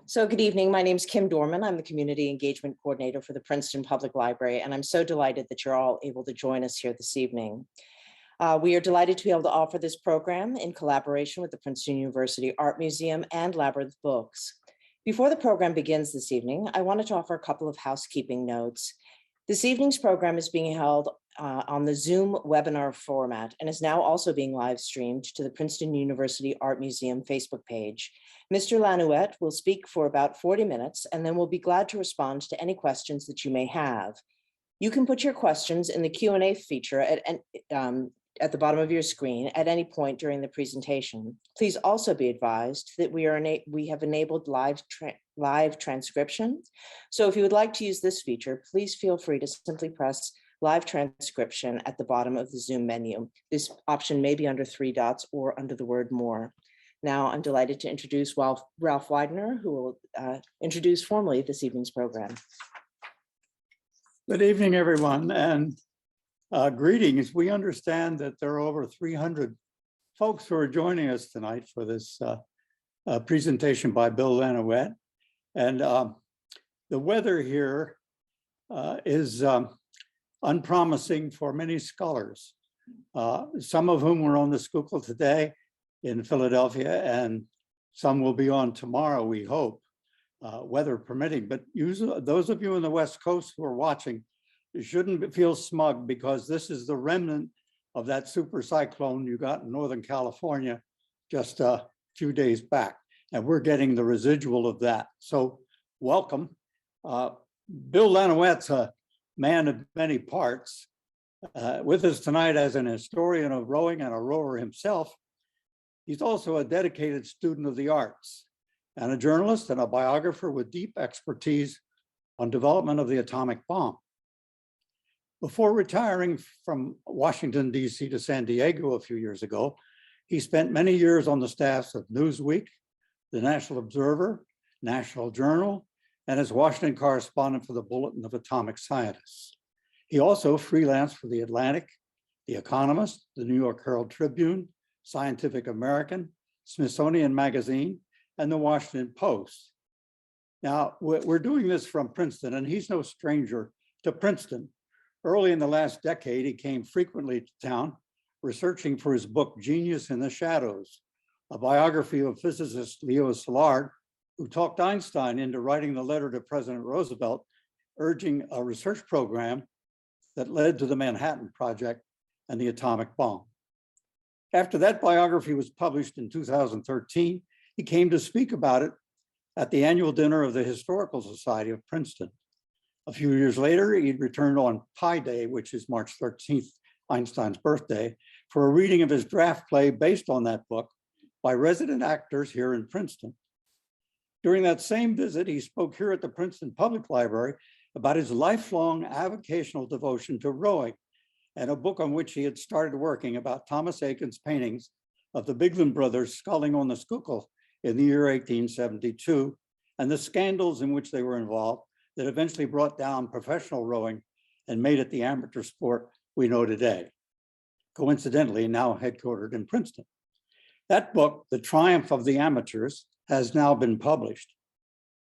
So good evening. My name is Kim Dorman. I'm the Community Engagement Coordinator for the Princeton Public Library, and I'm so delighted that you're all able to join us here this evening. We are delighted to be able to offer this program in collaboration with the Princeton University Art Museum and Labyrinth Books. Before the program begins this evening, I wanted to offer a couple of housekeeping notes. This evening's program is being held on the Zoom webinar format and is now also being live streamed to the Princeton University Art Museum Facebook page. Mr. Lanouette will speak for about 40 minutes and then we'll be glad to respond to any questions that you may have. You can put your questions in the Q&A feature at the bottom of your screen at any point during the presentation. Please also be advised that we have enabled live transcription. So if you would like to use this feature, please feel free to simply press live transcription at the bottom of the Zoom menu. This option may be under 3 dots or under the word more. Now I'm delighted to introduce Ralph Widener, who will introduce formally this evening's program. Good evening, everyone, and greetings. We understand that there are over 300 folks who are joining us tonight for this presentation by Bill Lanouette. And the weather here is unpromising for many scholars, some of whom were on the Schuylkill today in Philadelphia, and some will be on tomorrow, we hope, weather permitting. But those of you in the West Coast who are watching, you shouldn't feel smug, because this is the remnant of that super cyclone you got in Northern California just a few days back. And we're getting the residual of that. So welcome. Bill Lanowicz's a man of many parts. With us tonight as an historian of rowing and a rower himself, he's also a dedicated student of the arts and a journalist and a biographer with deep expertise on development of the atomic bomb. Before retiring from Washington, D.C. to San Diego a few years ago, he spent many years on the staffs of Newsweek, the National Observer, National Journal, and as Washington correspondent for the Bulletin of Atomic Scientists. He also freelanced for The Atlantic, The Economist, the New York Herald Tribune, Scientific American, Smithsonian Magazine, and the Washington Post. Now, we're doing this from Princeton, and he's no stranger to Princeton. Early in the last decade, he came frequently to town, researching for his book, Genius in the Shadows, a biography of physicist Leo Szilard, who talked Einstein into writing the letter to President Roosevelt, urging a research program that led to the Manhattan Project and the atomic bomb. After that biography was published in 2013, he came to speak about it at the annual dinner of the Historical Society of Princeton. A few years later, he returned on Pi Day, which is March 13th, Einstein's birthday, for a reading of his draft play based on that book by resident actors here in Princeton. During that same visit, he spoke here at the Princeton Public Library about his lifelong avocational devotion to rowing and a book on which he had started working about Thomas Eakins' paintings of the Biglin brothers sculling on the Schuylkill in the year 1872 and the scandals in which they were involved that eventually brought down professional rowing and made it the amateur sport we know today, coincidentally now headquartered in Princeton. That book, The Triumph of the Amateurs, has now been published.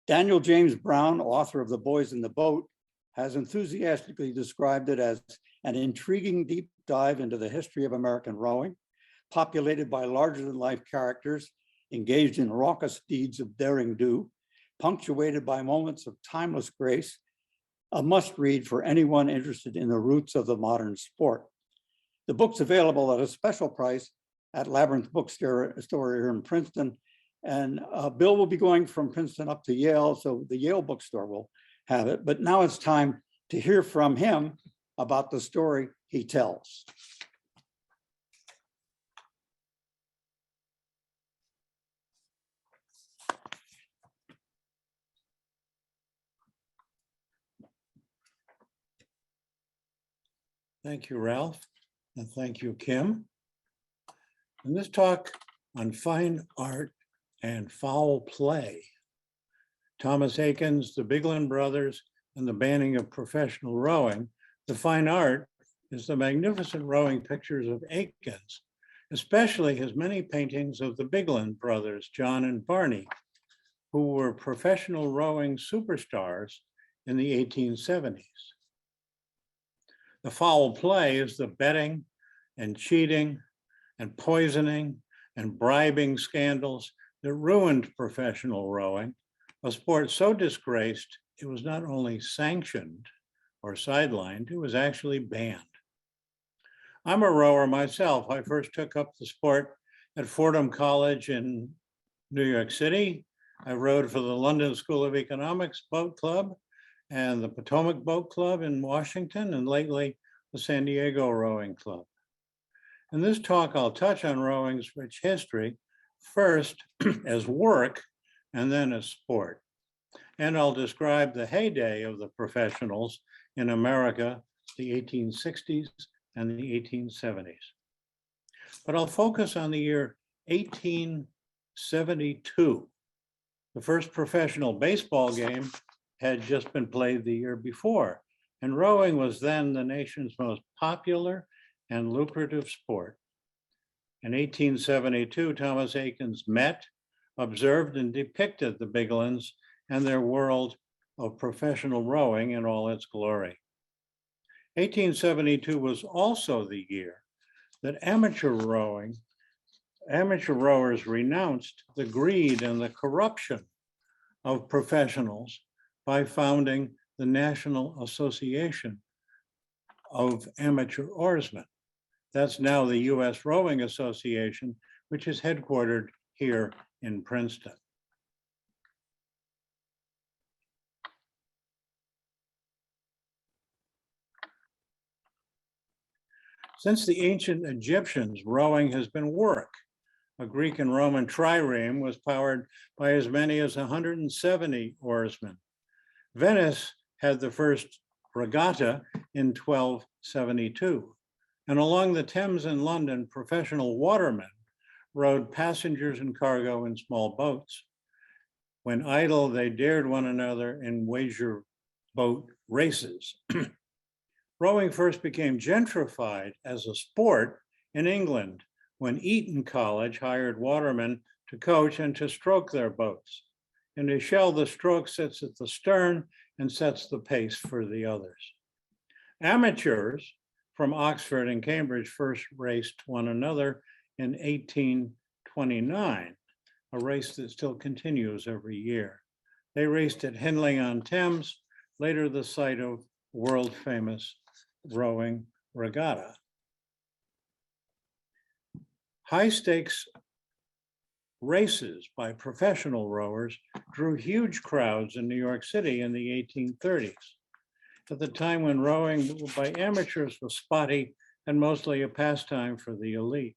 Daniel James Brown, author of The Boys in the Boat, has enthusiastically described it as an intriguing deep dive into the history of American rowing, populated by larger-than-life characters engaged in raucous deeds of daring do, punctuated by moments of timeless grace, a must-read for anyone interested in the roots of the modern sport. The book's available at a special price at Labyrinth Bookstore here in Princeton, and Bill will be going from Princeton up to Yale, so the Yale bookstore will have it. But now it's time to hear from him about the story he tells. Thank you, Ralph, and thank you, Kim. In this talk on fine art and foul play, Thomas Eakins, the Biglin brothers, and the banning of professional rowing, the fine art is the magnificent rowing pictures of Eakins, especially his many paintings of the Biglin brothers, John and Barney, who were professional rowing superstars in the 1870s. The foul play is the betting and cheating and poisoning and bribing scandals that ruined professional rowing, a sport so disgraced it was not only sanctioned or sidelined, it was actually banned. I'm a rower myself. I first took up the sport at Fordham College in New York City. I rowed for the London School of Economics Boat Club and the Potomac Boat Club in Washington, and lately the San Diego Rowing Club. In this talk, I'll touch on rowing's rich history, first as work and then as sport. And I'll describe the heyday of the professionals in America, the 1860s and the 1870s. But I'll focus on the year 1872. The first professional baseball game had just been played the year before, and rowing was then the nation's most popular and lucrative sport. In 1872, Thomas Eakins met, observed, and depicted the Biglins and their world of professional rowing in all its glory. 1872 was also the year that amateur rowers renounced the greed and the corruption of professionals by founding the National Association of Amateur Oarsmen. That's now the U.S. Rowing Association, which is headquartered here in Princeton. Since the ancient Egyptians, rowing has been work. A Greek and Roman trireme was powered by as many as 170 oarsmen. Venice had the first regatta in 1272. And along the Thames in London, professional watermen rowed passengers and cargo in small boats. When idle, they dared one another in wager boat races. Rowing first became gentrified as a sport in England when Eton College hired watermen to coach and to stroke their boats. In a shell, the stroke sits at the stern and sets the pace for the others. Amateurs from Oxford and Cambridge first raced one another in 1829, a race that still continues every year. They raced at Henley-on-Thames, later the site of world-famous rowing regatta. High-stakes races by professional rowers drew huge crowds in New York City in the 1830s, at the time when rowing by amateurs was spotty and mostly a pastime for the elite.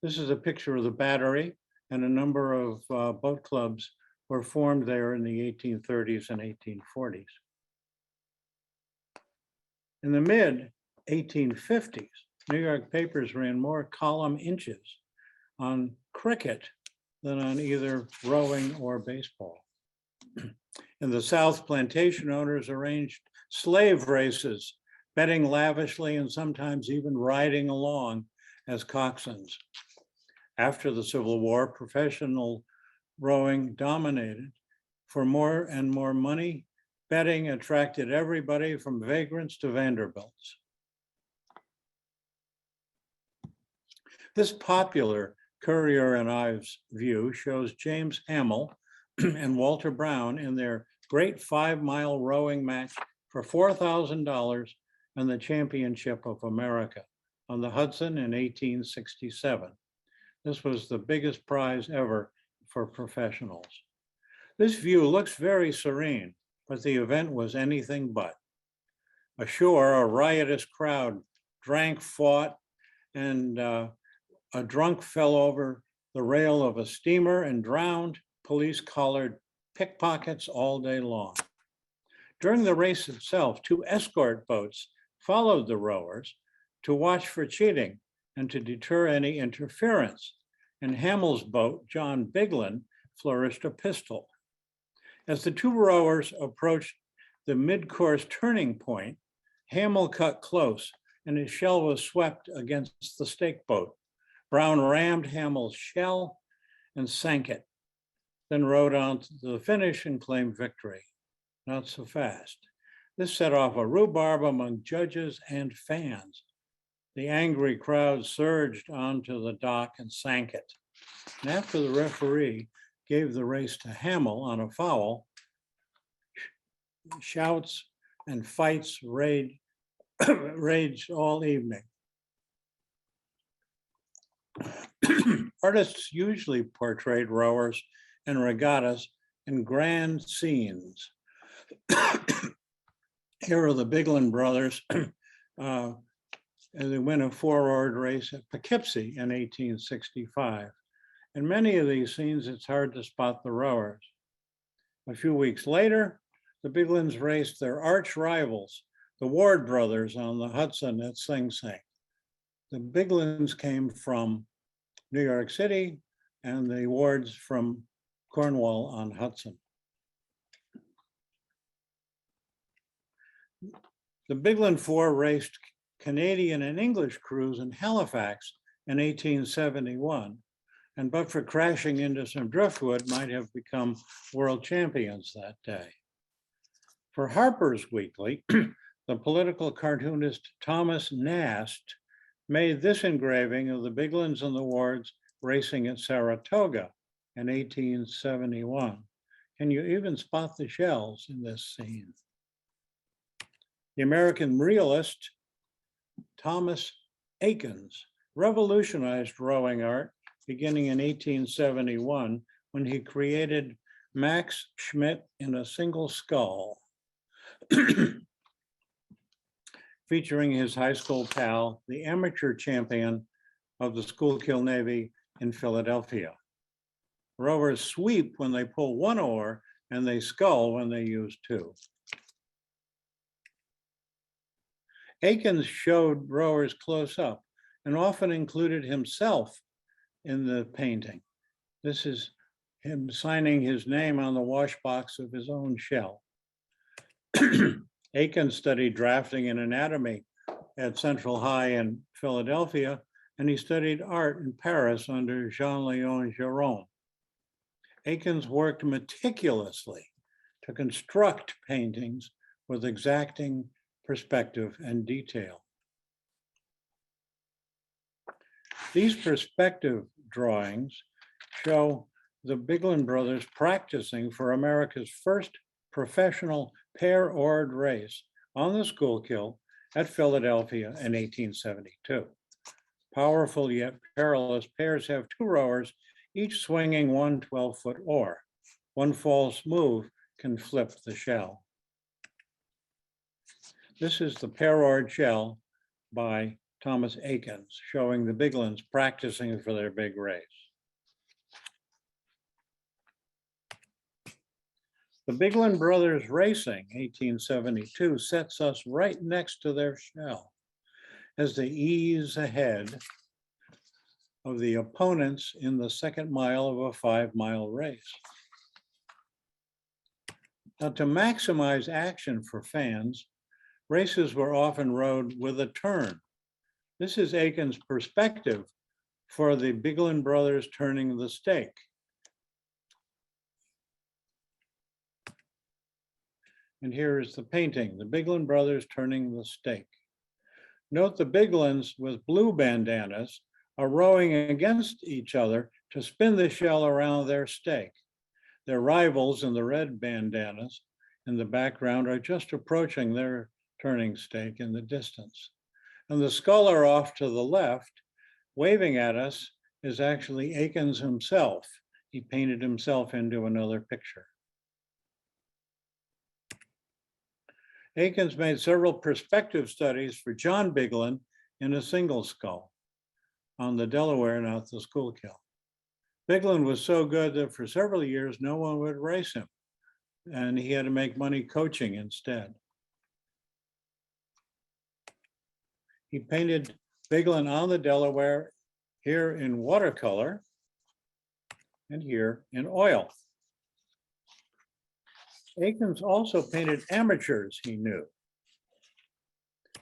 This is a picture of the Battery, and a number of boat clubs were formed there in the 1830s and 1840s. In the mid-1850s, New York papers ran more column inches on cricket than on either rowing or baseball. In the South, plantation owners arranged slave races, betting lavishly and sometimes even riding along as coxswains. After the Civil War, professional rowing dominated. For more and more money, betting attracted everybody from vagrants to Vanderbilts. This popular Currier and Ives view shows James Hamill and Walter Brown in their great 5-mile rowing match for $4,000 and the Championship of America on the Hudson in 1867. This was the biggest prize ever for professionals. This view looks very serene, but the event was anything but. Ashore, a riotous crowd drank, fought, and a drunk fell over the rail of a steamer and drowned. Police collared pickpockets all day long. During the race itself, 2 escort boats followed the rowers to watch for cheating and to deter any interference. In Hamill's boat, John Biglin flourished a pistol. As the 2 rowers approached the mid-course turning point, Hamill cut close and his shell was swept against the stake boat. Brown rammed Hamill's shell and sank it. then rode on to the finish and claimed victory. Not so fast. This set off a rhubarb among judges and fans. The angry crowd surged onto the dock and sank it. And after the referee gave the race to Hamill on a foul, shouts and fights raged all evening. Artists usually portrayed rowers and regattas in grand scenes. Here are the Biglin brothers. They win a four-oared race at Poughkeepsie in 1865. In many of these scenes, it's hard to spot the rowers. A few weeks later, the Biglins raced their arch rivals, the Ward brothers, on the Hudson at Sing Sing. The Biglins came from New York City and the Wards from Cornwall on Hudson. The Biglin Four raced Canadian and English crews in Halifax in 1871, and but for crashing into some driftwood, might have become world champions that day. For Harper's Weekly, the political cartoonist Thomas Nast made this engraving of the Biglins and the Wards racing at Saratoga in 1871. Can you even spot the shells in this scene? The American realist Thomas Eakins revolutionized rowing art beginning in 1871 when he created Max Schmidt in a single scull, featuring his high school pal, the amateur champion of the Schuylkill Navy in Philadelphia. Rowers sweep when they pull one oar and they scull when they use two. Eakins showed rowers close up and often included himself in the painting. This is him signing his name on the wash box of his own shell. Eakins studied drafting and anatomy at Central High in Philadelphia, and he studied art in Paris under Jean-Léon Gérôme. Eakins worked meticulously to construct paintings with exacting perspective and detail. These perspective drawings show the Biglin brothers practicing for America's first professional pair-oared race on the Schuylkill at Philadelphia in 1872. Powerful yet perilous pairs have two rowers, each swinging one 12-foot oar. One false move can flip the shell. This is the pair-oared shell by Thomas Eakins, showing the Biglins practicing for their big race. The Biglin Brothers Racing, 1872, sets us right next to their shell as they ease ahead of the opponents in the second mile of a 5-mile race. Now, to maximize action for fans, races were often rowed with a turn. This is Eakins' perspective for the Biglin brothers turning the stake. And here is the painting, the Biglin brothers turning the stake. Note the Biglins with blue bandanas are rowing against each other to spin the shell around their stake. Their rivals in the red bandanas in the background are just approaching their turning stake in the distance. And the sculler off to the left, waving at us, is actually Eakins himself. He painted himself into another picture. Eakins made several perspective studies for John Biglin in a single scull on the Delaware, not the Schuylkill. Biglin was so good that for several years, no one would race him, and he had to make money coaching instead. He painted Biglin on the Delaware, here in watercolor and here in oil. Eakins also painted amateurs he knew,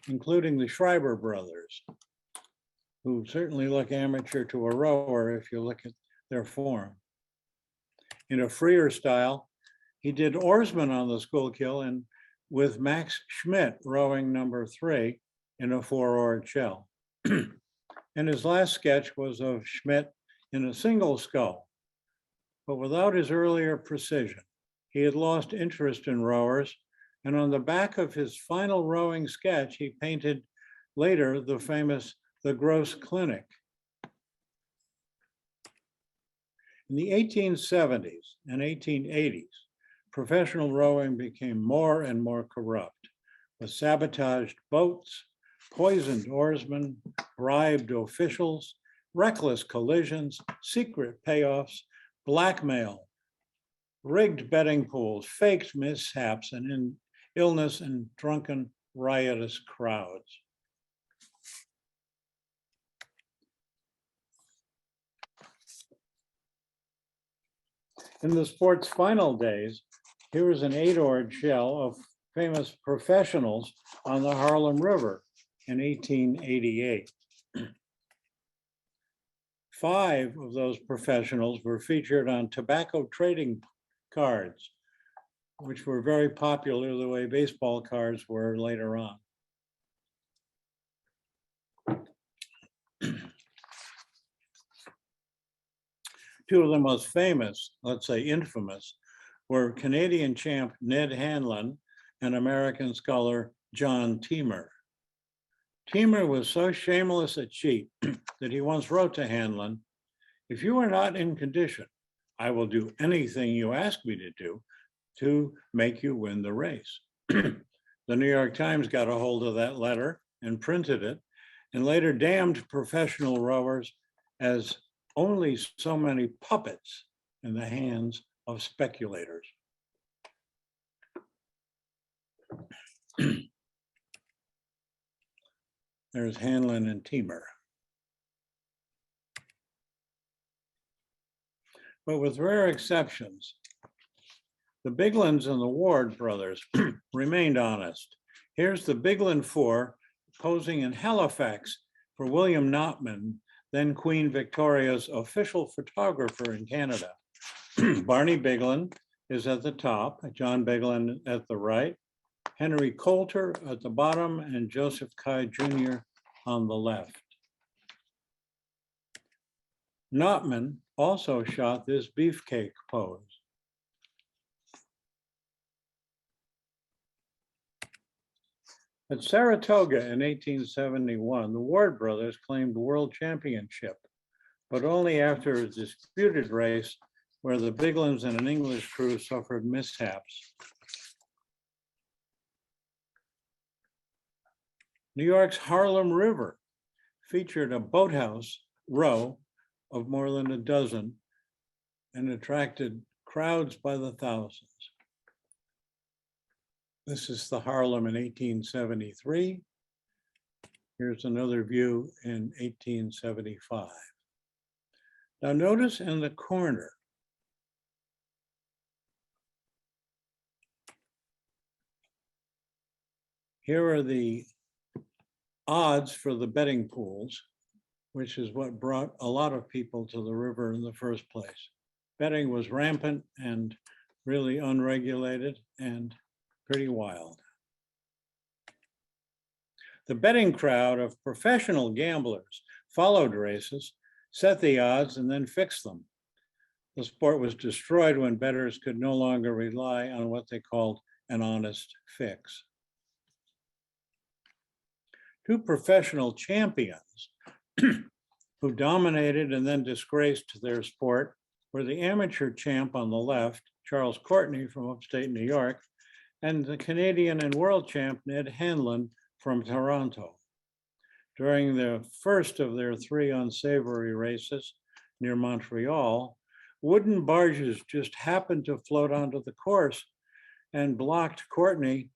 including the Schreiber brothers, who certainly look amateur to a rower if you look at their form. In a freer style, he did oarsman on the Schuylkill and with Max Schmidt rowing number 3 in a 4-oared shell. And his last sketch was of Schmidt in a single scull. But without his earlier precision, he had lost interest in rowers, and on the back of his final rowing sketch, he painted later the famous The Gross Clinic. In the 1870s and 1880s, professional rowing became more and more corrupt, with sabotaged boats, poisoned oarsmen, bribed officials, reckless collisions, secret payoffs, blackmail, rigged betting pools, faked mishaps, and illness and drunken, riotous crowds. In the sport's final days, here is an 8-oared shell of famous professionals on the Harlem River in 1888. 5 of those professionals were featured on tobacco trading cards, which were very popular the way baseball cards were later on. Two of the most famous, let's say infamous, were Canadian champ Ned Hanlon and American scholar John Teamer. Teamer was so shameless a cheat that he once wrote to Hanlon, "If you are not in condition, I will do anything you ask me to do to make you win the race." The New York Times got a hold of that letter and printed it, and later damned professional rowers as only so many puppets in the hands of speculators. There's Hanlon and Teamer. But with rare exceptions, the Biglins and the Ward brothers remained honest. Here's the Biglin 4 posing in Halifax for William Notman, then Queen Victoria's official photographer in Canada. Barney Biglin is at the top, John Biglin at the right, Henry Coulter at the bottom, and Joseph Kai Jr. on the left. Notman also shot this beefcake pose. At Saratoga in 1871, the Ward brothers claimed world championship, but only after a disputed race where the Biglins and an English crew suffered mishaps. New York's Harlem River featured a boathouse row of more than a dozen and attracted crowds by the thousands. This is the Harlem in 1873. Here's another view in 1875. Now notice in the corner, here are the odds for the betting pools, which is what brought a lot of people to the river in the first place. Betting was rampant and really unregulated and pretty wild. The betting crowd of professional gamblers followed races, set the odds, and then fixed them. The sport was destroyed when bettors could no longer rely on what they called an honest fix. 2 professional champions who dominated and then disgraced their sport were the amateur champ on the left, Charles Courtney from upstate New York, and the Canadian and world champ Ned Hanlon from Toronto. During the first of their 3 unsavory races near Montreal, wooden barges just happened to float onto the course and blocked Courtney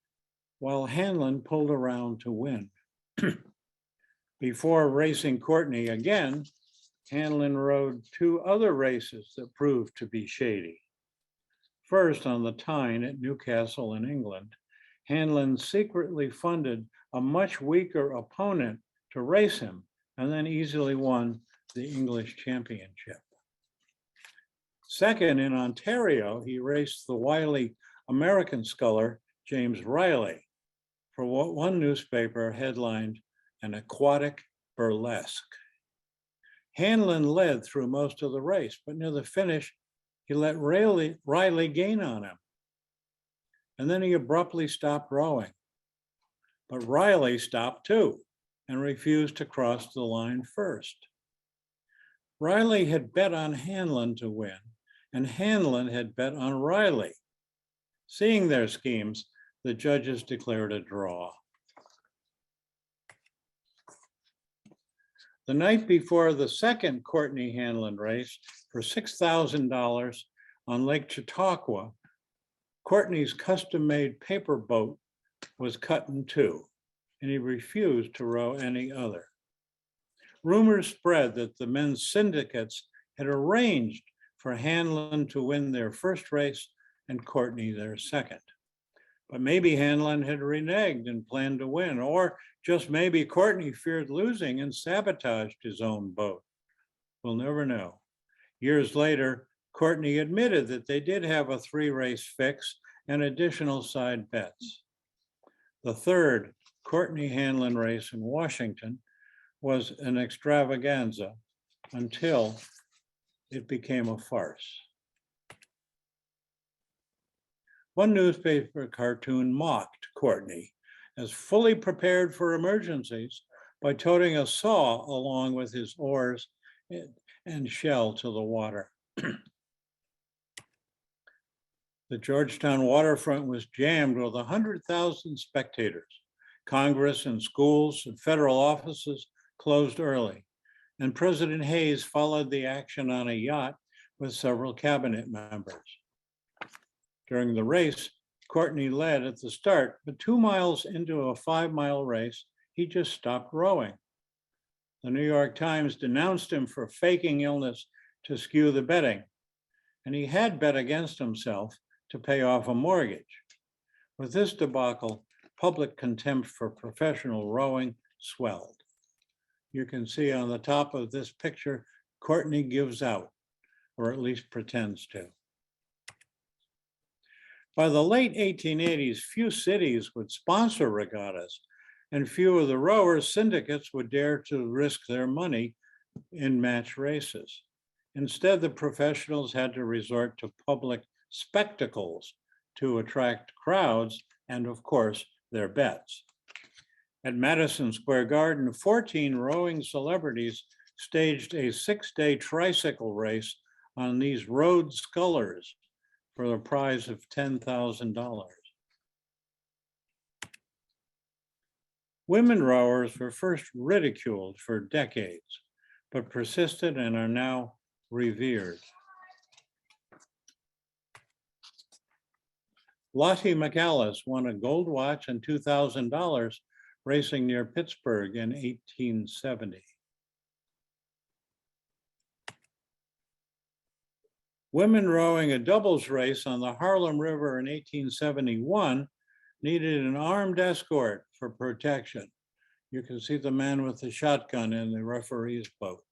while Hanlon pulled around to win. Before racing Courtney again, Hanlon rode 2 other races that proved to be shady. First, on the Tyne at Newcastle in England, Hanlon secretly funded a much weaker opponent to race him and then easily won the English championship. Second, in Ontario, he raced the wily American sculler James Riley for what one newspaper headlined an aquatic burlesque. Hanlon led through most of the race, but near the finish, he let Riley gain on him. And then he abruptly stopped rowing. But Riley stopped too and refused to cross the line first. Riley had bet on Hanlon to win, and Hanlon had bet on Riley. Seeing their schemes, the judges declared a draw. The night before the second Courtney Hanlon race for $6,000 on Lake Chautauqua, Courtney's custom-made paper boat was cut in two, and he refused to row any other. Rumors spread that the men's syndicates had arranged for Hanlon to win their first race and Courtney their second. But maybe Hanlon had reneged and planned to win, or just maybe Courtney feared losing and sabotaged his own boat. We'll never know. Years later, Courtney admitted that they did have a 3-race fix and additional side bets. The third Courtney Hanlon race in Washington was an extravaganza until it became a farce. One newspaper cartoon mocked Courtney as fully prepared for emergencies by toting a saw along with his oars and shell to the water. The Georgetown waterfront was jammed with 100,000 spectators. Congress and schools and federal offices closed early, and President Hayes followed the action on a yacht with several cabinet members. During the race, Courtney led at the start, but 2 miles into a 5-mile race, he just stopped rowing. The New York Times denounced him for faking illness to skew the betting, and he had bet against himself to pay off a mortgage. With this debacle, public contempt for professional rowing swelled. You can see on the top of this picture, Courtney gives out, or at least pretends to. By the late 1880s, few cities would sponsor regattas, and few of the rowers' syndicates would dare to risk their money in match races. Instead, the professionals had to resort to public spectacles to attract crowds and, of course, their bets. At Madison Square Garden, 14 rowing celebrities staged a 6-day tricycle race on these road scullers for the prize of $10,000. Women rowers were first ridiculed for decades, but persisted and are now revered. Lottie McAllis won a gold watch and $2,000 racing near Pittsburgh in 1870. Women rowing a doubles race on the Harlem River in 1871 needed an armed escort for protection. You can see the man with the shotgun in the referee's boat.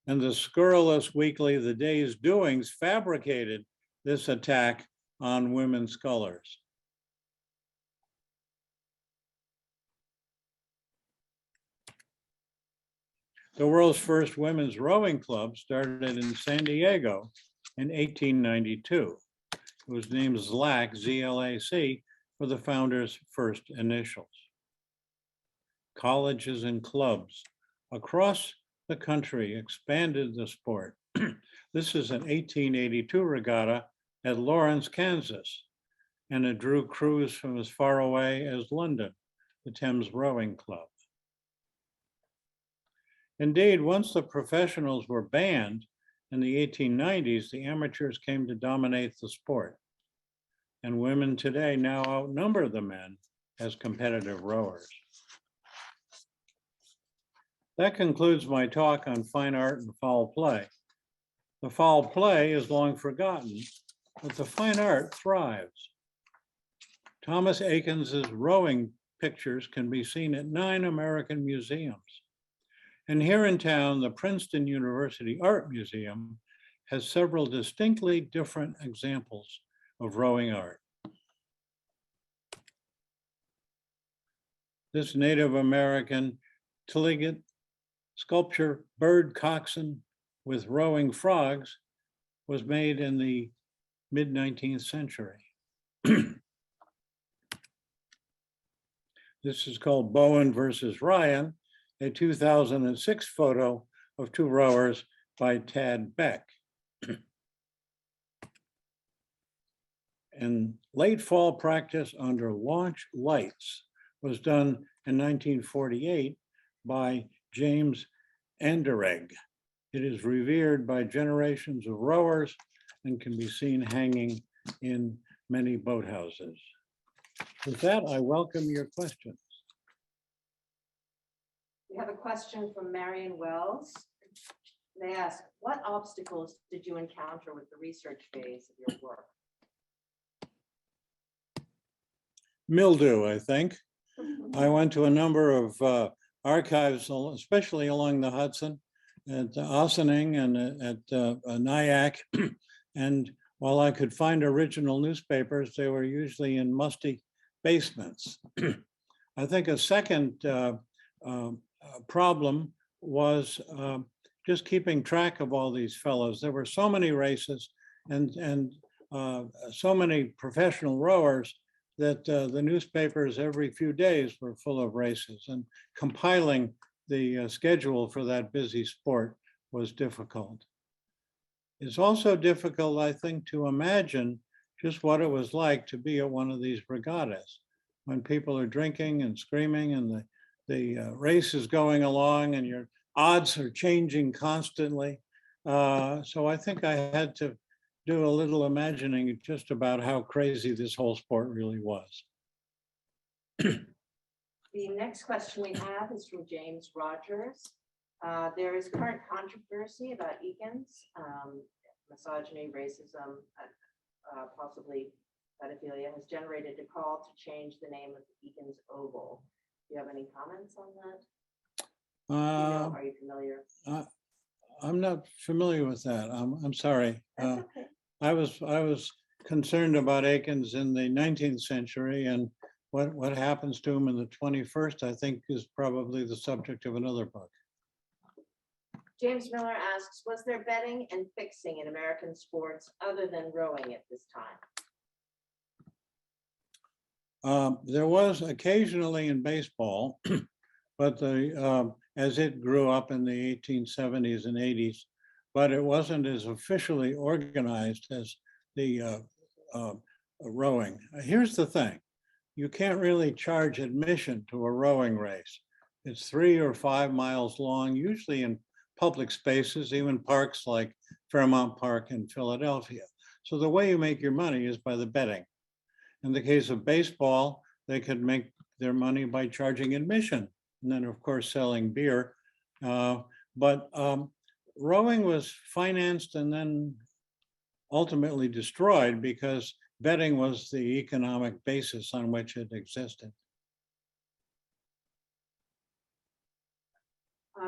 And the scurrilous weekly The Day's Doings fabricated this attack on women scullers. The world's first women's rowing club started in San Diego in 1892. It was named ZLAC, Z-L-A-C, for the founder's first initials. Colleges and clubs across the country expanded the sport. This is an 1882 regatta at Lawrence, Kansas, and it drew crews from as far away as London, the Thames Rowing Club. Indeed, once the professionals were banned in the 1890s, the amateurs came to dominate the sport. And women today now outnumber the men as competitive rowers. That concludes my talk on fine art and foul play. The foul play is long forgotten, but the fine art thrives. Thomas Eakins' rowing pictures can be seen at 9 American museums. And here in town, the Princeton University Art Museum has several distinctly different examples of rowing art. This Native American Tillagate sculpture, bird coxswain with rowing frogs, was made in the mid-19th century. This is called Bowen versus Ryan, a 2006 photo of two rowers by Tad Beck. And late fall practice under launch lights was done in 1948 by James Anderegg. It is revered by generations of rowers and can be seen hanging in many boathouses. With that, I welcome your questions. We have a question from Marion Wells. They ask, what obstacles did you encounter with the research phase of your work? Mildew, I think. I went to a number of archives, especially along the Hudson, at Ossining and at Nyack. And while I could find original newspapers, they were usually in musty basements. I think a second problem was just keeping track of all these fellows. There were so many races and so many professional rowers that the newspapers every few days were full of races, and compiling the schedule for that busy sport was difficult. It's also difficult, I think, to imagine just what it was like to be at one of these regattas when people are drinking and screaming and the race is going along and your odds are changing constantly. So I think I had to do a little imagining just about how crazy this whole sport really was. The next question we have is from James Rogers. There is current controversy about Eakins, misogyny, racism, possibly pedophilia has generated a call to change the name of the Eakins Oval. Do you have any comments on that? Are you familiar? I'm not familiar with that. I'm sorry. That's okay. I was concerned about Eakins in the 19th century, and what happens to him in the 21st, I think, is probably the subject of another book. James Miller asks, was there betting and fixing in American sports other than rowing at this time? There was occasionally in baseball, but as it grew up in the 1870s and 80s, but it wasn't as officially organized as the rowing. Here's the thing. You can't really charge admission to a rowing race. It's 3 or 5 miles long, usually in public spaces, even parks like Fairmount Park in Philadelphia. So the way you make your money is by the betting. In the case of baseball, they could make their money by charging admission, and then of course selling beer. But rowing was financed and then ultimately destroyed because betting was the economic basis on which it existed.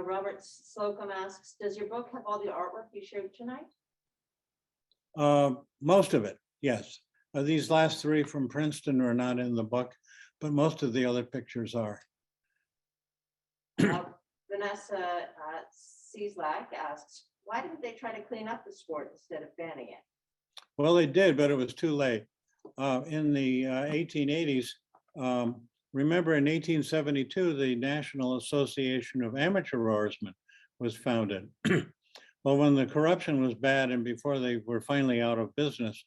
Robert Slocum asks, does your book have all the artwork you showed tonight? Most of it, yes. These last 3 from Princeton are not in the book, but most of the other pictures are. Vanessa Cieslak asks, why didn't they try to clean up the sport instead of banning it? Well, they did, but it was too late. In the 1880s, remember in 1872, the National Association of Amateur Rowersmen was founded. Well, when the corruption was bad and before they were finally out of business,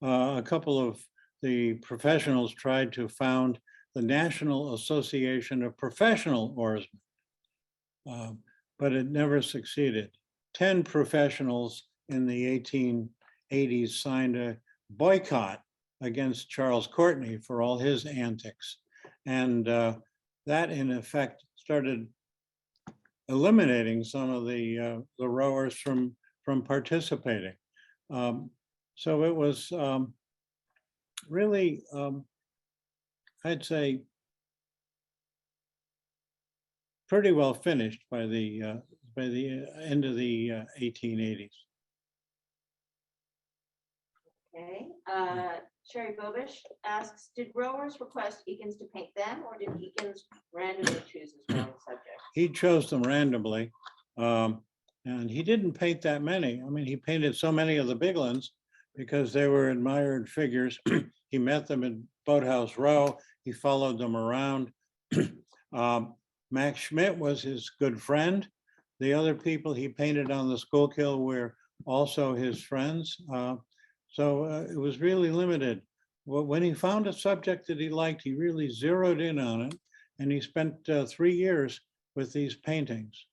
a couple of the professionals tried to found the National Association of Professional Oarsmen, but it never succeeded. 10 professionals in the 1880s signed a boycott against Charles Courtney for all his antics. And that in effect started eliminating some of the rowers from participating. So it was really, I'd say, pretty well finished by the end of the 1880s. Okay, Sherry Bobish asks, did rowers request Eakins to paint them, or did Eakins randomly choose his rowing subject? He chose them randomly, and he didn't paint that many. I mean, he painted so many of the Biglins because they were admired figures. He met them in Boathouse Row. He followed them around. Max Schmidt was his good friend. The other people he painted on the Schuylkill were also his friends. So it was really limited. Well, when he found a subject that he liked, he really zeroed in on it, and he spent 3 years with these paintings.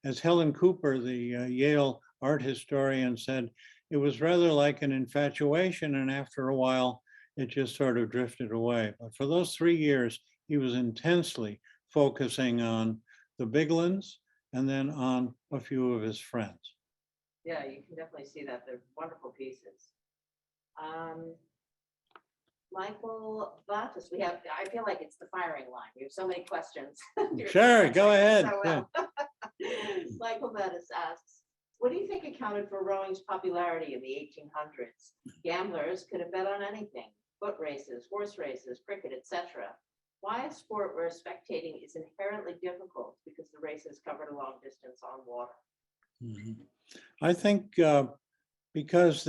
As Helen Cooper, the Yale art historian, said, it was rather like an infatuation, and after a while, it just sort of drifted away. But for those 3 years, he was intensely focusing on the Biglins and then on a few of his friends. Yeah, you can definitely see that. They're wonderful pieces. Michael Vatis, I feel like it's the firing line. We have so many questions. Sure, go ahead. So well. Michael Vatis asks, what do you think accounted for rowing's popularity in the 1800s? Gamblers could have bet on anything, foot races, horse races, cricket, etc. Why a sport where spectating is inherently difficult because the races covered a long distance on water? I think because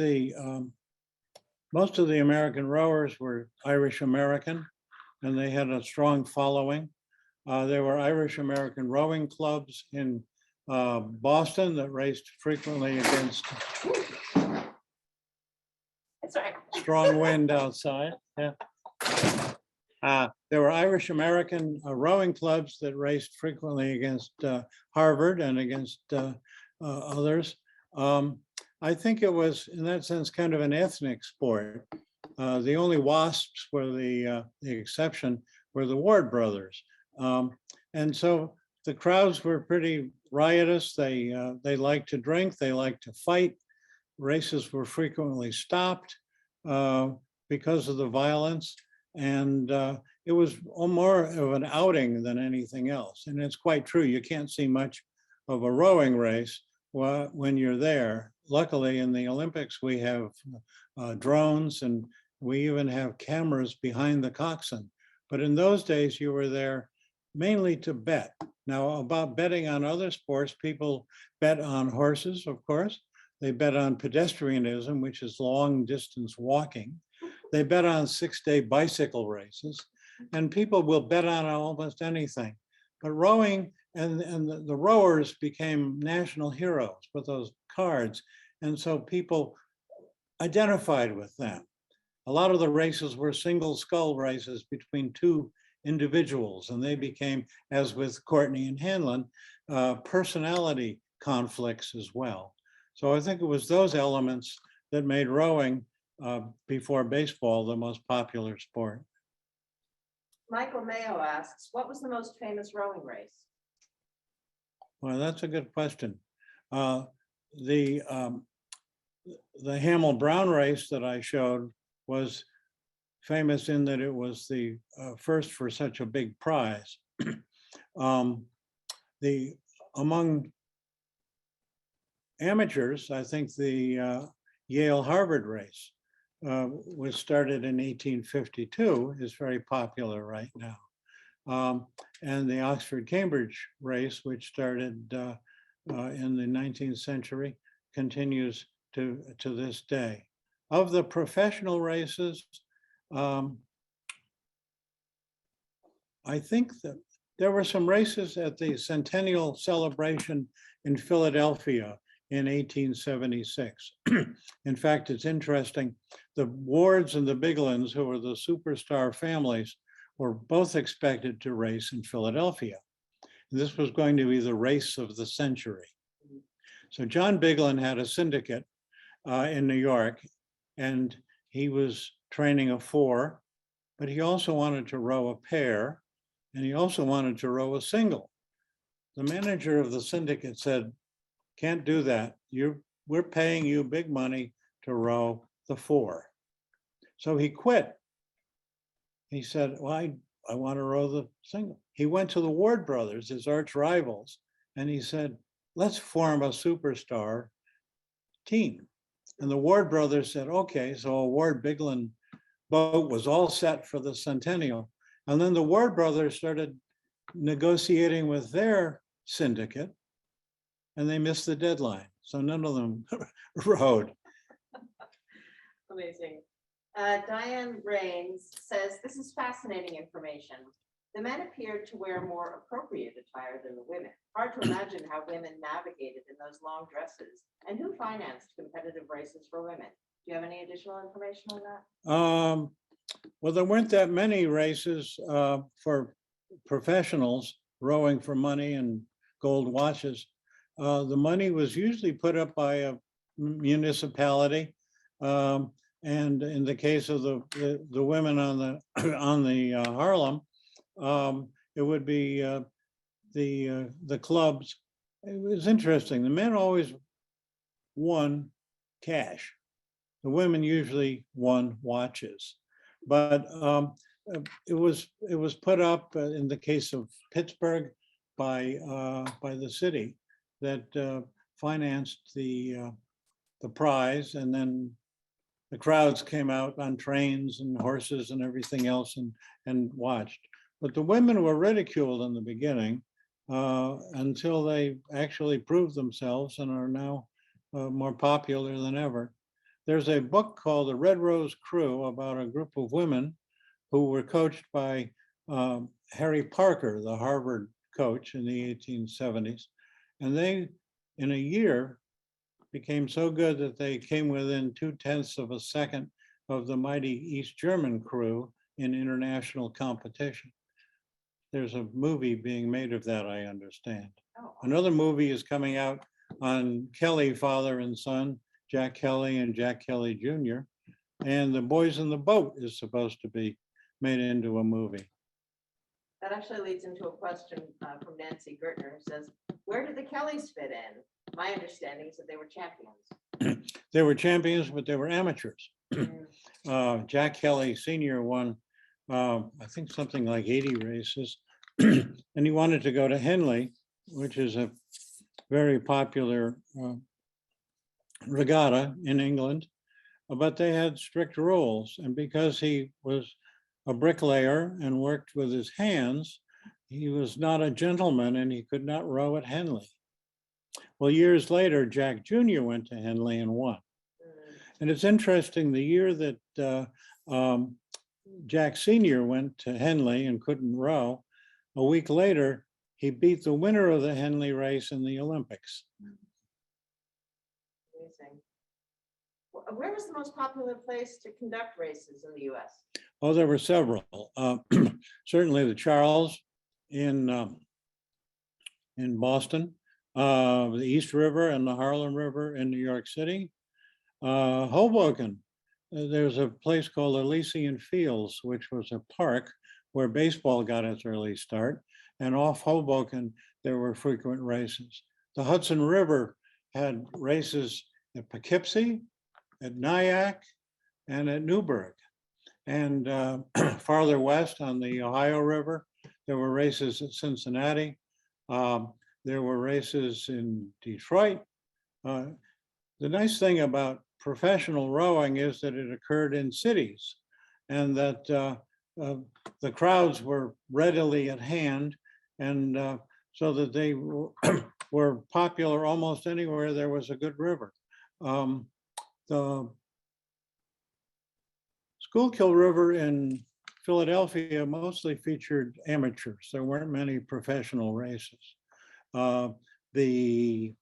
most of the American rowers were Irish American, and they had a strong following. There were Irish American rowing clubs in Boston that raced frequently against strong wind outside. Yeah. There were Irish American rowing clubs that raced frequently against Harvard and against others. I think it was, in that sense, kind of an ethnic sport. The only WASPs were the exception were the Ward brothers. And so the crowds were pretty riotous. They liked to drink, they liked to fight. Races were frequently stopped because of the violence. And it was more of an outing than anything else. And it's quite true, you can't see much of a rowing race when you're there. Luckily, in the Olympics, we have drones, and we even have cameras behind the coxswain. But in those days, you were there mainly to bet. Now, about betting on other sports, people bet on horses, of course. They bet on pedestrianism, which is long distance walking. They bet on 6-day bicycle races, and people will bet on almost anything. But rowing and the rowers became national heroes with those cards. And so people identified with them. A lot of the races were single scull races between two individuals, and they became, as with Courtney and Hanlon, personality conflicts as well. So I think it was those elements that made rowing before baseball the most popular sport. Michael Mayo asks, what was the most famous rowing race? Well, that's a good question. The Hamel-Brown race that I showed was famous in that it was the first for such a big prize. Among amateurs, I think the Yale-Harvard race was started in 1852, is very popular right now. And the Oxford-Cambridge race, which started in the 19th century, continues to this day. Of the professional races, I think that there were some races at the centennial celebration in Philadelphia in 1876. In fact, it's interesting, the Wards and the Biglins, who were the superstar families, were both expected to race in Philadelphia. This was going to be the race of the century. So John Biglin had a syndicate in New York, and he was training a 4, but he also wanted to row a pair, and he also wanted to row a single. The manager of the syndicate said, can't do that. We're paying you big money to row the 4. So he quit. He said, well, I want to row the single. he went to the Ward brothers, his arch rivals, and he said, let's form a superstar team. And the Ward brothers said, okay, so a Ward Biglin boat was all set for the centennial. And then the Ward brothers started negotiating with their syndicate, and they missed the deadline. So none of them rowed. Amazing. Diane Rains says, this is fascinating information. The men appeared to wear more appropriate attire than the women. Hard to imagine how women navigated in those long dresses. And who financed competitive races for women? Do you have any additional information on that? Well, there weren't that many races for professionals rowing for money and gold watches. The money was usually put up by a municipality. And in the case of the women on the Harlem, it would be the clubs. It was interesting. The men always won cash. The women usually won watches. But it was put up in the case of Pittsburgh by the city that financed the prize, and then the crowds came out on trains and horses and everything else and watched. But the women were ridiculed in the beginning until they actually proved themselves and are now more popular than ever. There's a book called The Red Rose Crew about a group of women who were coached by Harry Parker, the Harvard coach in the 1870s. And they, in a year, became so good that they came within 0.2 of a second of the mighty East German crew in international competition. There's a movie being made of that, I understand. Oh. Another movie is coming out on Kelly, father and son, Jack Kelly and Jack Kelly Jr. And The Boys in the Boat is supposed to be made into a movie. That actually leads into a question from Nancy Gertner, who says, where did the Kellys fit in? My understanding is that they were champions. They were champions, but they were amateurs. Mm. Jack Kelly Sr. won, I think something like 80 races. And he wanted to go to Henley, which is a very popular regatta in England, but they had strict rules. And because he was a bricklayer and worked with his hands, he was not a gentleman and he could not row at Henley. Well, years later, Jack Jr. went to Henley and won. And it's interesting, the year that Jack Sr. went to Henley and couldn't row, a week later, he beat the winner of the Henley race in the Olympics. Amazing. Where was the most popular place to conduct races in the US? Oh, there were several. Certainly the Charles in Boston, the East River and the Harlem River in New York City. Hoboken, there's a place called Elysian Fields, which was a park where baseball got its early start. And off Hoboken, there were frequent races. The Hudson River had races at Poughkeepsie, at Nyack, and at Newburgh. And farther west on the Ohio River, there were races at Cincinnati. There were races in Detroit. The nice thing about professional rowing is that it occurred in cities and that the crowds were readily at hand, and so that they were popular almost anywhere there was a good river. The Schuylkill River in Philadelphia mostly featured amateurs. There weren't many professional races. The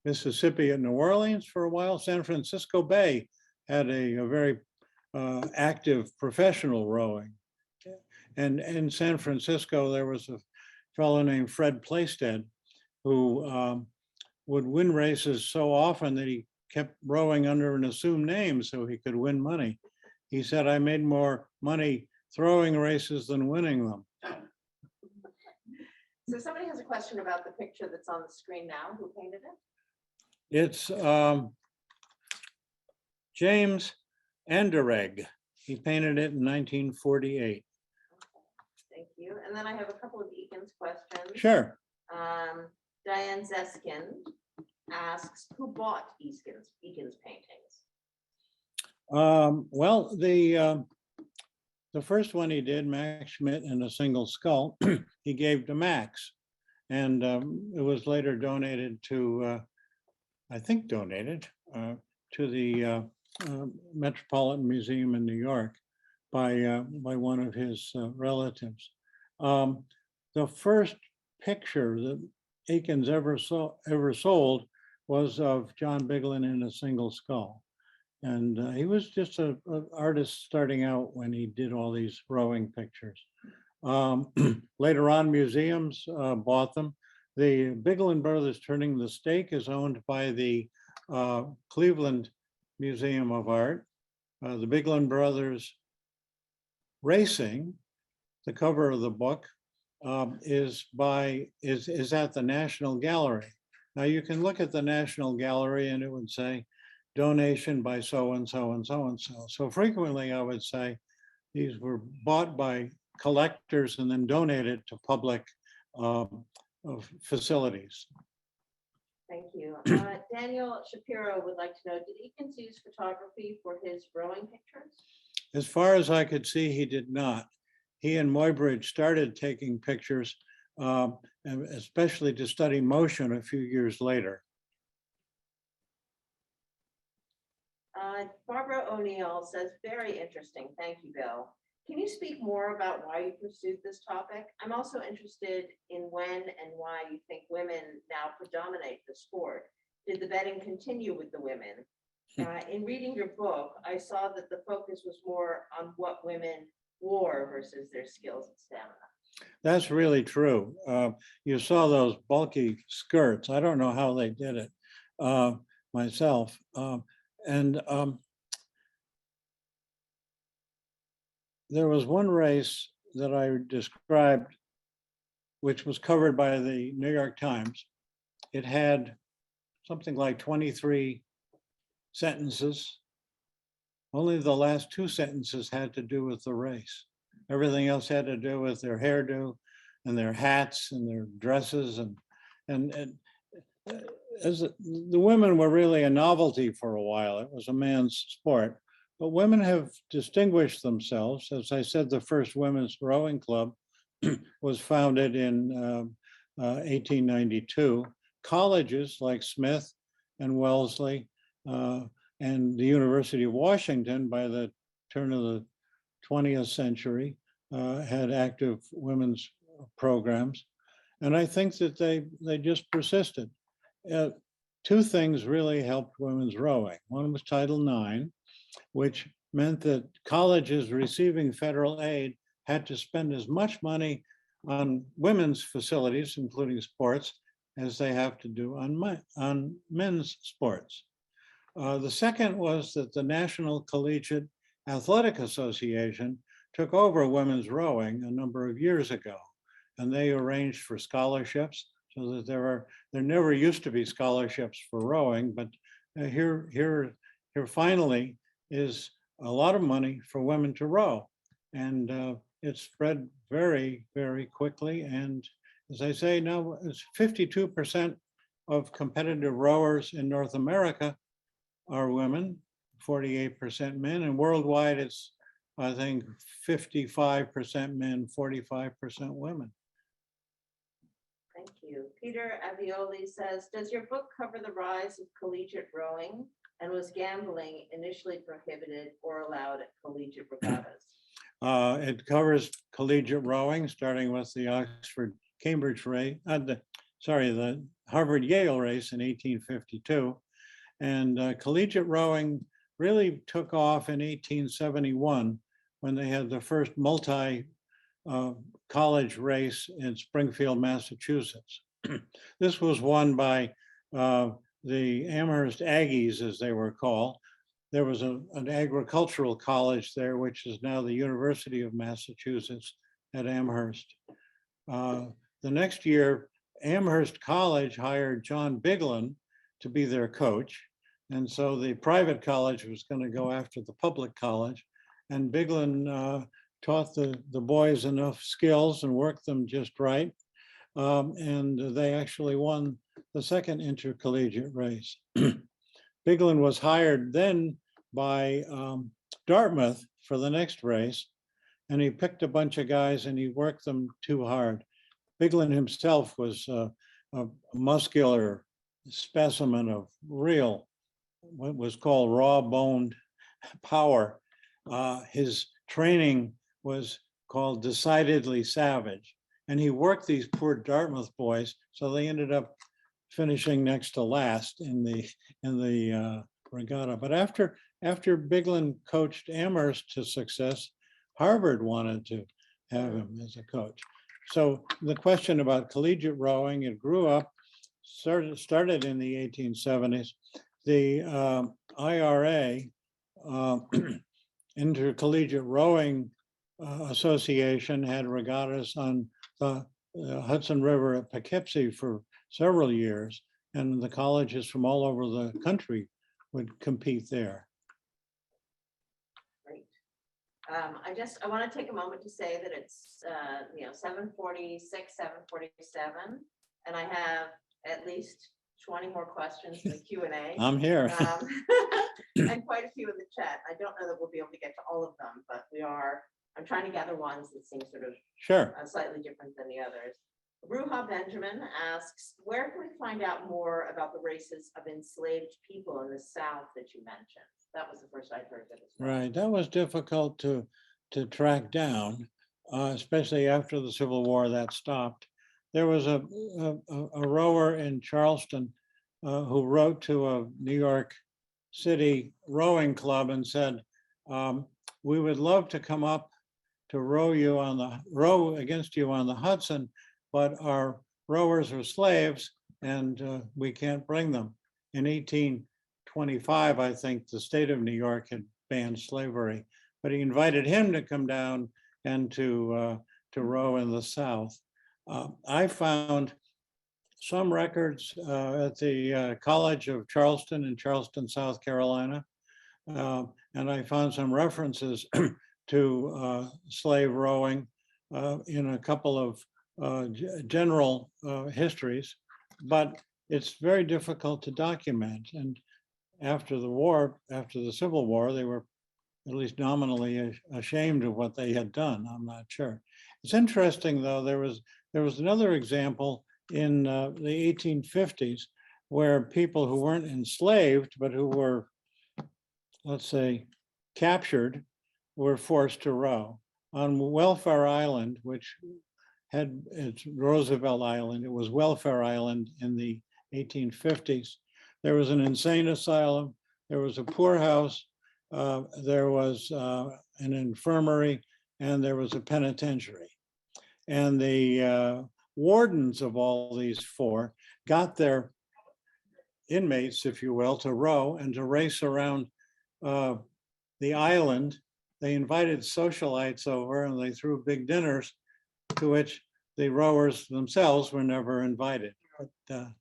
Mississippi at New Orleans for a while, San Francisco Bay had a very active professional rowing. And in San Francisco, there was a fellow named Fred Plaisted who would win races so often that he kept rowing under an assumed name so he could win money. He said, I made more money throwing races than winning them. So somebody has a question about the picture that's on the screen now. Who painted it? It's James Anderegg. He painted it in 1948. Thank Thank you. And then I have a couple of Eakins questions. Sure. Diane Zeskin asks, who bought Eakins paintings? Well, the first one he did, Max Schmidt in a single skull, he gave to Max. And it was later donated to, I think donated to the Metropolitan Museum in New York by one of his relatives. The first picture that Eakins ever sold was of John Biglin in a single skull. And he was just an artist starting out when he did all these rowing pictures. Later on, museums bought them. The Biglin Brothers Turning the Stake is owned by the Cleveland Museum of Art. The Biglin Brothers Racing, the cover of the book, is at the National Gallery. Now you can look at the National Gallery and it would say donation by so and so and so and so. So frequently I would say these were bought by collectors and then donated to public facilities. Thank you. Daniel Shapiro would like to know, did Eakins use photography for his rowing pictures? As far as I could see, he did not. He and Muybridge started taking pictures, especially to study motion a few years later. Barbara O'Neill says, very interesting. Thank you, Bill. Can you speak more about why you pursued this topic? I'm also interested in when and why you think women now predominate the sport. Did the betting continue with the women? In reading your book, I saw that the focus was more on what women wore versus their skills and stamina. That's really true. You saw those bulky skirts. I don't know how they did it myself. There was one race that I described, which was covered by the New York Times. It had something like 23 sentences. Only the last 2 sentences had to do with the race. Everything else had to do with their hairdo and their hats and their dresses. And as the women were really a novelty for a while. It was a man's sport. But women have distinguished themselves. As I said, the first women's rowing club was founded in 1892. Colleges like Smith and Wellesley and the University of Washington by the turn of the 20th century had active women's programs. And I think that they just persisted. 2 things really helped women's rowing. One was Title IX, which meant that colleges receiving federal aid had to spend as much money on women's facilities, including sports, as they have to do on men's sports. The second was that the National Collegiate Athletic Association took over women's rowing a number of years ago, and they arranged for scholarships so that there never used to be scholarships for rowing, but here finally is a lot of money for women to row. And it spread very, very quickly. And as I say, now it's 52% of competitive rowers in North America are women, 48% men, and worldwide it's, I think, 55% men, 45% women. Thank you. Peter Avioli says, does your book cover the rise of collegiate rowing? And was gambling initially prohibited or allowed at collegiate regattas? It covers collegiate rowing, starting with the Oxford-Cambridge race, the Harvard-Yale race in 1852. And collegiate rowing really took off in 1871 when they had the first multi-college race in Springfield, Massachusetts. This was won by the Amherst Aggies, as they were called. There was an agricultural college there, which is now the University of Massachusetts at Amherst. The next year, Amherst College hired John Biglin to be their coach. And so the private college was going to go after the public college. And Biglin taught the boys enough skills and worked them just right. And they actually won the second intercollegiate race. Biglin was hired then by Dartmouth for the next race, and he picked a bunch of guys and he worked them too hard. Biglin himself was a muscular specimen of real, what was called raw-boned power. His training was called decidedly savage, and he worked these poor Dartmouth boys, so they ended up finishing next to last in the regatta. But after Biglin coached Amherst to success, Harvard wanted to have him as a coach. So the question about collegiate rowing, it grew up, started in the 1870s. The IRA, Intercollegiate Rowing Association, had regattas on the Hudson River at Poughkeepsie for several years, and the colleges from all over the country would compete there. Great. I want to take a moment to say that it's 7:46, 7:47, and I have at least 20 more questions in the Q&A. I'm here. And quite a few in the chat. I don't know that we'll be able to get to all of them, but I'm trying to gather ones that seem sort of Sure. slightly different than the others. Ruha Benjamin asks, where can we find out more about the races of enslaved people in the South that you mentioned? That was the first I'd heard of it as well. Right, that was difficult to track down, especially after the Civil War. That stopped. There was a rower in Charleston who wrote to a New York City rowing club and said, we would love to come up to row against you on the Hudson, but our rowers are slaves and we can't bring them. In 1825, I think the state of New York had banned slavery, but he invited him to come down and to row in the South. I found some records at the College of Charleston in Charleston, South Carolina, and I found some references to slave rowing in a couple of general histories, but it's very difficult to document. And after the Civil War, they were at least nominally ashamed of what they had done. I'm not sure. It's interesting, though, there was another example in the 1850s where people who weren't enslaved, but who were, let's say, captured, were forced to row. On Welfare Island, which it's Roosevelt Island, it was Welfare Island in the 1850s. There was an insane asylum, there was a poorhouse, there was an infirmary, and there was a penitentiary. And the wardens of all these four got their inmates, if you will, to row and to race around the island. They invited socialites over and they threw big dinners to which the rowers themselves were never invited. But, I'm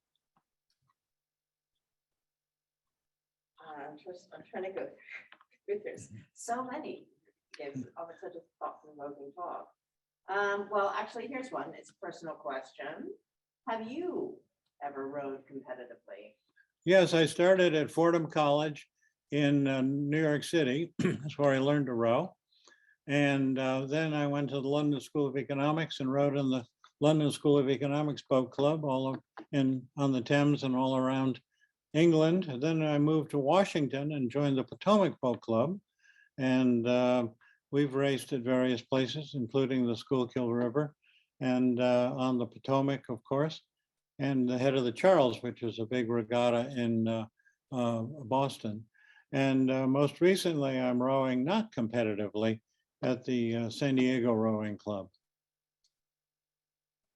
trying to go through. There's so many. All of a sudden, thought-provoking talk. Well, actually, here's one. It's a personal question. Have you ever rowed competitively? yes, I started at Fordham College in New York City. That's where I learned to row. And then I went to the London School of Economics and rowed in the London School of Economics Boat Club, on the Thames and all around England. And then I moved to Washington and joined the Potomac Boat Club. And we've raced at various places, including the Schuylkill River and on the Potomac, of course, and the head of the Charles, which is a big regatta in Boston. And most recently, I'm rowing not competitively at the San Diego Rowing Club.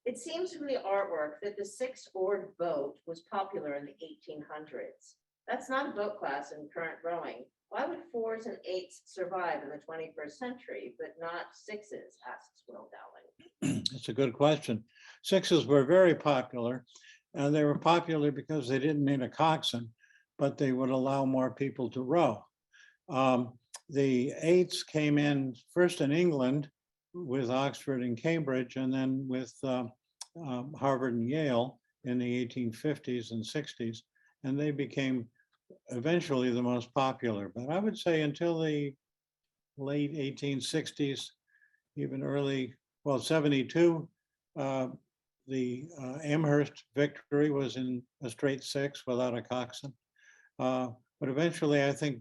It seems from the artwork that the six-oared boat was popular in the 1800s. That's not a boat class in current rowing. Why would fours and eights survive in the 21st century, but not sixes, asks Will Dowling. It's a good question. Sixes were very popular, and they were popular because they didn't need a coxswain, but they would allow more people to row. The eights came in first in England with Oxford and Cambridge, and then with Harvard and Yale in the 1850s and 60s, and they became eventually the most popular. But I would say until the late 1860s, even early, well, 72, the Amherst victory was in a straight six without a coxswain. But eventually, I think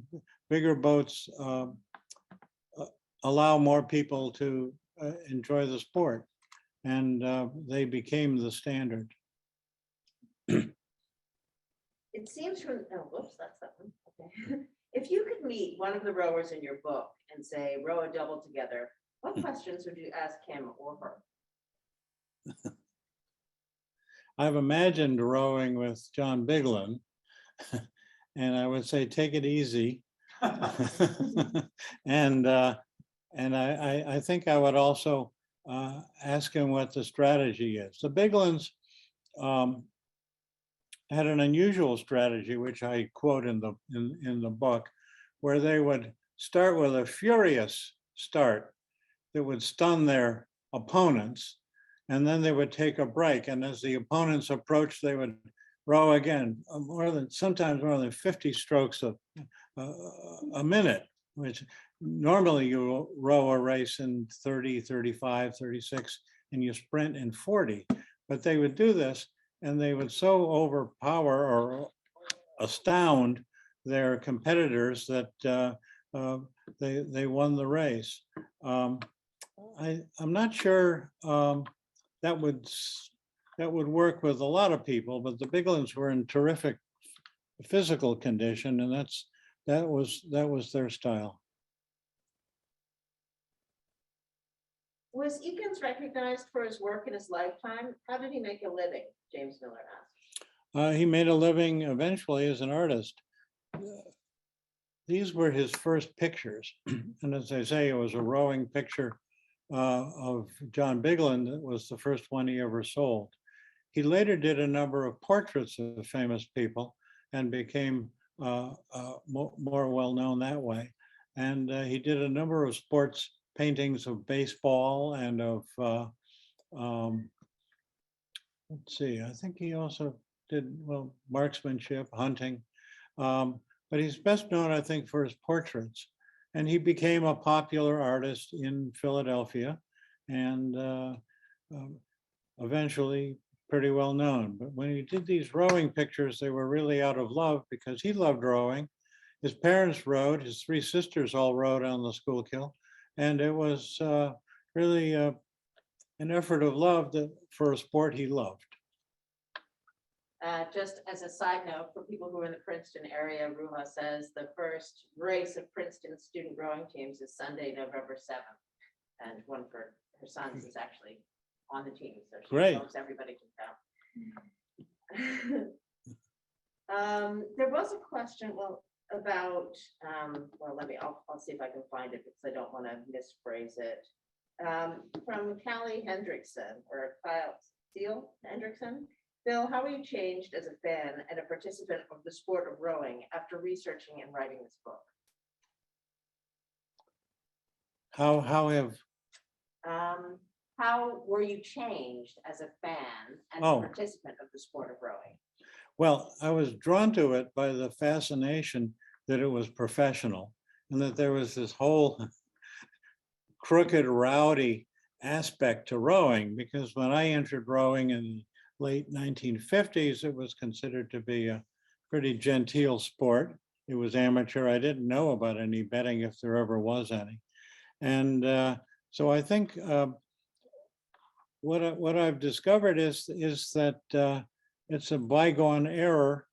bigger boats allow more people to enjoy the sport, and they became the standard. It seems from, oh, whoops, that's that one. Okay. If you could meet one of the rowers in your book and say, row a double together, what questions would you ask him or her? I've imagined rowing with John Biglin, and I would say, take it easy. And I think I would also ask him what the strategy is. The Biglins had an unusual strategy, which I quote in the book, where they would start with a furious start that would stun their opponents, and then they would take a break. And as the opponents approached, they would row again, sometimes more than 50 strokes a minute, which normally you row a race in 30, 35, 36, and you sprint in 40. But they would do this, and they would so overpower or astound their competitors that they won the race. I'm not sure that would work with a lot of people, but the Biglins were in terrific physical condition, and that was their style. Was Eakins recognized for his work in his lifetime? How did he make a living? James Miller asked. He made a living eventually as an artist. These were his first pictures. And as I say, it was a rowing picture of John Biglin that was the first one he ever sold. He later did a number of portraits of famous people and became more well-known that way. And he did a number of sports paintings of baseball and of, let's see, I think he also did, well, marksmanship, hunting. But he's best known, I think, for his portraits. And he became a popular artist in Philadelphia and eventually pretty well known. But when he did these rowing pictures, they were really out of love because he loved rowing. His parents rowed, his three sisters all rowed on the Schuylkill. And it was really an effort of love for a sport he loved. Just as a side note, for people who are in the Princeton area, Ruha says the first race of Princeton student rowing teams is Sunday, November 7th. And one for her sons is actually on the team, so she Great. hopes everybody can come. There was a question, well, about, I'll see if I can find it because I don't want to misphrase it. From Callie Hendrickson, or Kyle Steele Hendrickson. Bill, how were you changed as a fan and a participant of the sport of rowing after researching and writing this book? How were you changed as a fan and a participant of the sport of rowing? Well, I was drawn to it by the fascination that it was professional and that there was this whole crooked, rowdy aspect to rowing, because when I entered rowing in the late 1950s, it was considered to be a pretty genteel sport. It was amateur. I didn't know about any betting if there ever was any. And so I think what I've discovered is that it's a bygone era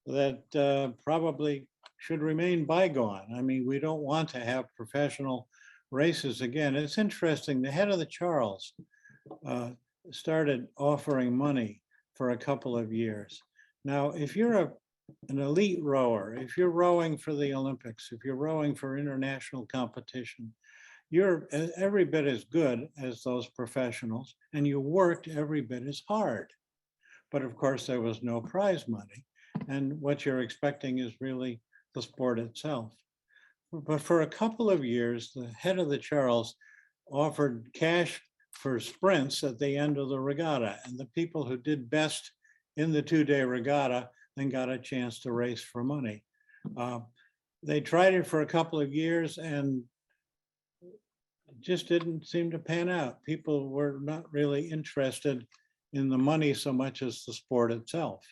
that probably should remain bygone. I mean, we don't want to have professional races again. It's interesting, the head of the Charles started offering money for a couple of years. Now, if you're an elite rower, if you're rowing for the Olympics, if you're rowing for international competition, you're every bit as good as those professionals, and you worked every bit as hard. But of course, there was no prize money. And what you're expecting is really the sport itself. but for a couple of years, the head of the Charles offered cash for sprints at the end of the regatta. And the people who did best in the 2-day regatta then got a chance to race for money. They tried it for a couple of years and it just didn't seem to pan out. People were not really interested in the money so much as the sport itself.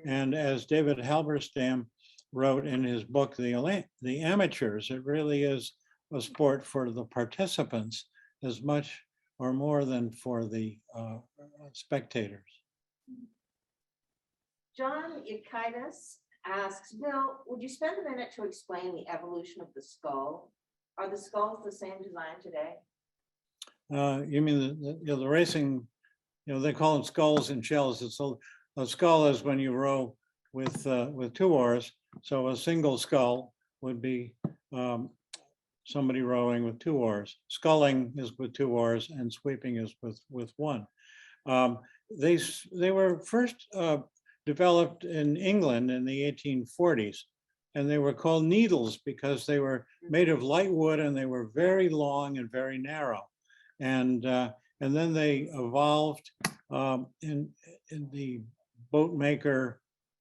And as David Halberstam wrote in his book, The Amateurs, it really is a sport for the participants as much or more than for the spectators. John Eakins asks, Bill, would you spend a minute to explain the evolution of the skull? Are the skulls the same design today? You mean the racing, they call them skulls and shells. It's a skull is when you row with 2 oars. So a single skull would be somebody rowing with 2 oars. Sculling is with 2 oars and sweeping is with 1. They were first developed in England in the 1840s, and they were called needles because they were made of light wood and they were very long and very narrow. And then they evolved in the boat maker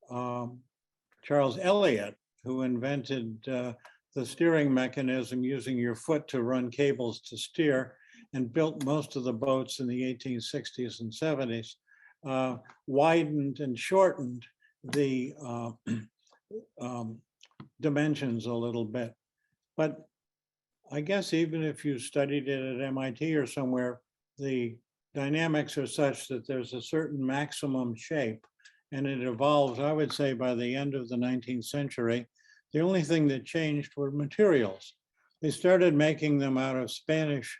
Charles Elliott, who invented the steering mechanism using your foot to run cables to steer, and built most of the boats in the 1860s and 70s, widened and shortened the dimensions a little bit. But I guess even if you studied it at MIT or somewhere, the dynamics are such that there's a certain maximum shape, and it evolved, I would say, by the end of the 19th century. The only thing that changed were materials. They started making them out of Spanish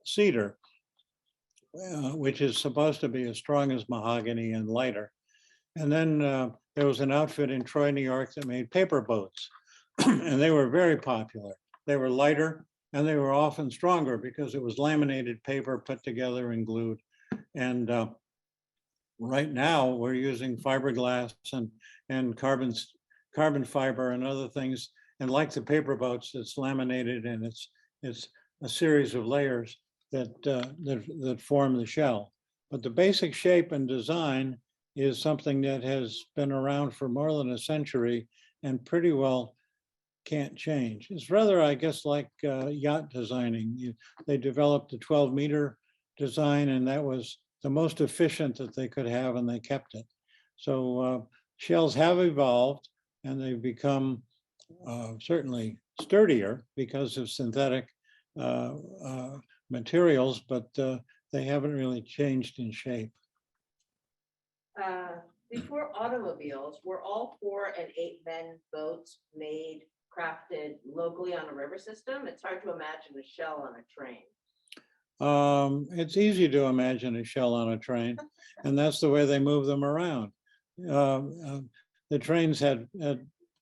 cedar, which is supposed to be as strong as mahogany and lighter. And then there was an outfit in Troy, New York that made paper boats, and they were very popular. They were lighter and they were often stronger because it was laminated paper put together and glued. And right now we're using fiberglass and carbon fiber and other things. And like the paper boats, it's laminated and it's a series of layers that form the shell. But the basic shape and design is something that has been around for more than a century and pretty well can't change. It's rather, I guess, like yacht designing. They developed a 12-meter design, and that was the most efficient that they could have, and they kept it. So shells have evolved, and they've become certainly sturdier because of synthetic materials, but they haven't really changed in shape. Before automobiles, were all 4 and 8 men boats made, crafted locally on a river system? It's hard to imagine a shell on a train. It's easy to imagine a shell on a train, and that's the way they move them around. The trains had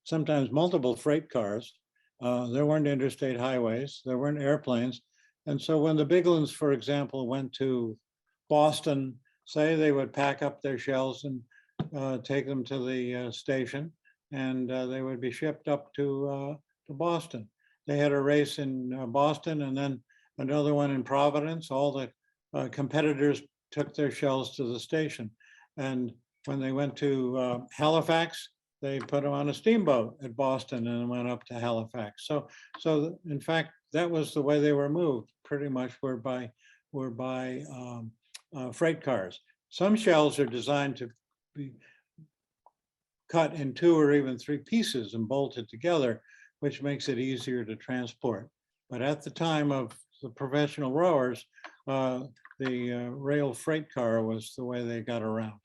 sometimes multiple freight cars. There weren't interstate highways, there weren't airplanes. And so when the Biglins, for example, went to Boston, say, they would pack up their shells and take them to the station, and they would be shipped up to Boston. They had a race in Boston and then another one in Providence. All the competitors took their shells to the station. And when they went to Halifax, they put them on a steamboat at Boston and went up to Halifax. So in fact, that was the way they were moved, pretty much were by freight cars. Some shells are designed to be cut in 2 or even 3 pieces and bolted together, which makes it easier to transport. But at the time of the professional rowers, the rail freight car was the way they got around.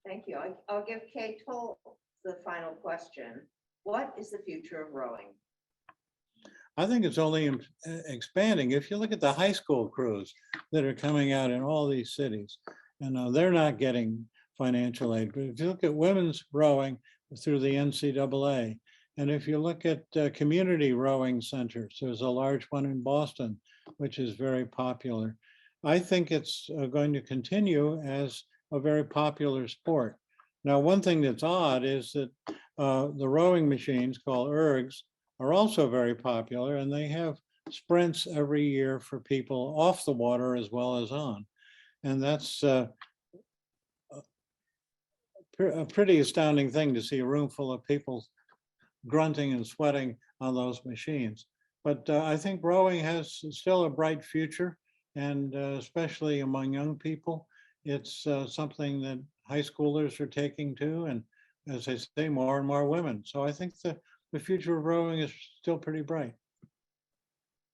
Thank you. I'll give Kay Toll the final question. What is the future of rowing? I think it's only expanding. If you look at the high school crews that are coming out in all these cities, and they're not getting financial aid. But if you look at women's rowing through the NCAA, and if you look at community rowing centers, there's a large one in Boston, which is very popular. I think it's going to continue as a very popular sport. Now, one thing that's odd is that the rowing machines called ergs are also very popular, and they have sprints every year for people off the water as well as on. And that's a pretty astounding thing to see a room full of people grunting and sweating on those machines. But I think rowing has still a bright future, and especially among young people, it's something that high schoolers are taking to, and as I say, more and more women. So I think the future of rowing is still pretty bright.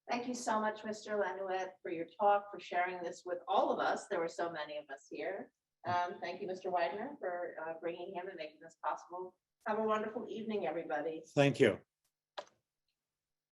Thank you so much, Mr. Lanouette, for your talk, for sharing this with all of us. There were so many of us here. Thank you, Mr. Widener, for bringing him and making this possible. Have a wonderful evening, everybody. Thank you.